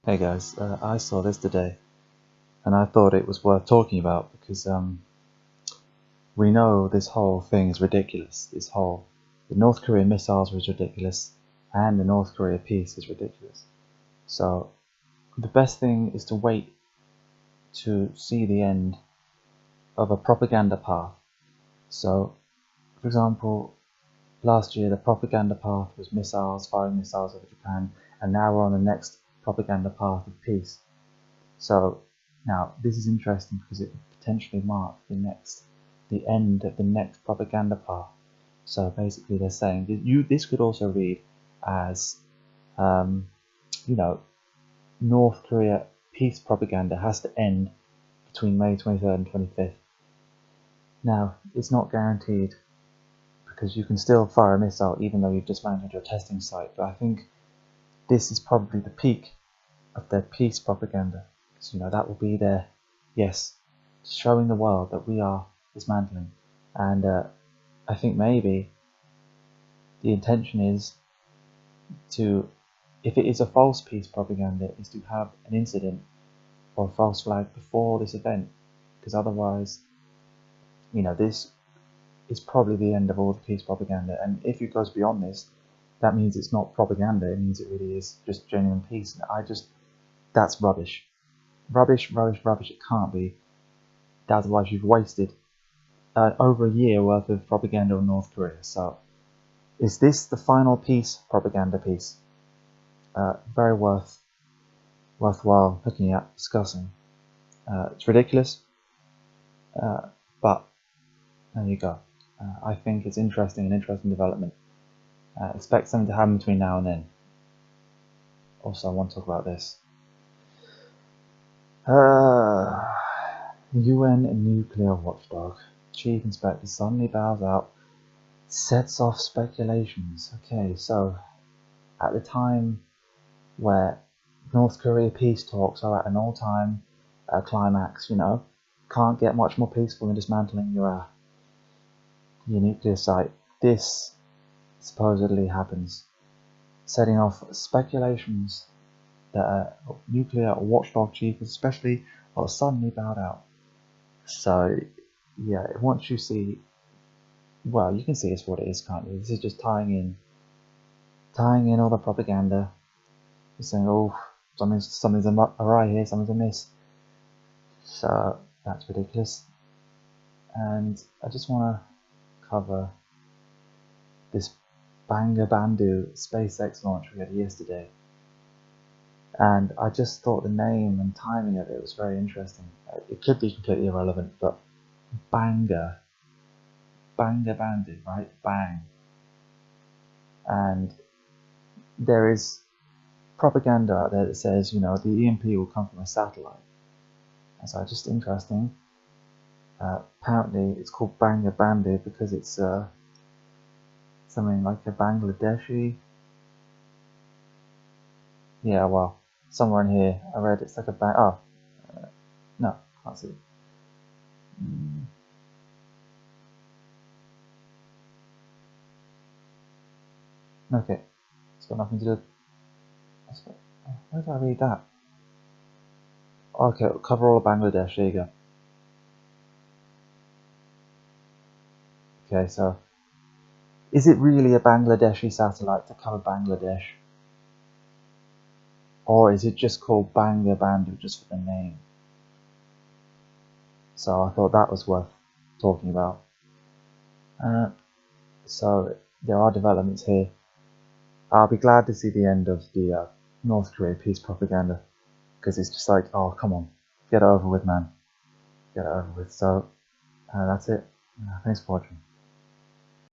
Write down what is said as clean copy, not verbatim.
Hey guys, I saw this today and I thought it was worth talking about because we know this whole thing is ridiculous. The North Korea missiles was ridiculous and the North Korea peace is ridiculous. So the best thing is to wait to see the end of a propaganda path. So, for example, last year the propaganda path was missiles, firing missiles over Japan, and now we're on the next propaganda path of peace. So now this is interesting because it could potentially mark the end of the next propaganda path. So basically, they're saying this could also read as, um, you know, North Korea peace propaganda has to end between May 23rd and 25th. Now it's not guaranteed because you can still fire a missile even though you've dismantled your testing site. But I think this is probably the peak of their peace propaganda. So, that will be their, yes, showing the world that we are dismantling. And I think maybe the intention is to, if it is a false peace propaganda, is to have an incident or a false flag before this event. Because otherwise, this is probably the end of all the peace propaganda. And if it goes beyond this, that means it's not propaganda. It means it really is just genuine peace. And that's rubbish. Rubbish. It can't be. Otherwise, you've wasted over a year worth of propaganda on North Korea. So, is this the final propaganda piece? Very worthwhile looking at, discussing. It's ridiculous, but there you go. I think it's an interesting development. Expect something to happen between now and then. Also, I want to talk about this. UN nuclear watchdog chief inspector suddenly bows out, sets off speculations. Okay, so at the time where North Korea peace talks are at an all-time climax, can't get much more peaceful than dismantling your nuclear site. This supposedly happens, setting off speculations that a nuclear watchdog chief, especially, will suddenly bowed out. So, yeah, once you see, well, you can see it's what it is, can't you? This is just tying in all the propaganda. You're saying, oh, something's awry here, something's amiss. So that's ridiculous. And I just want to cover this Bandu SpaceX launch we had yesterday. And I just thought the name and timing of it was very interesting. It could be completely irrelevant, but Bandu, right? Bang. And there is propaganda out there that says, the EMP will come from a satellite. And so just interesting. Apparently it's called Bandu because it's something like a Bangladeshi. Yeah, well, somewhere in here I read it's like a no, can't see. Okay, it's got nothing to do. Where did I read that? Okay, it'll cover all of Bangladesh. There you go. Okay, so is it really a Bangladeshi satellite to cover Bangladesh? Or is it just called Bandu just for the name? So I thought that was worth talking about. So there are developments here. I'll be glad to see the end of the North Korea peace propaganda, because it's just like, oh, come on, get it over with, man. Get it over with. So that's it. Thanks for watching.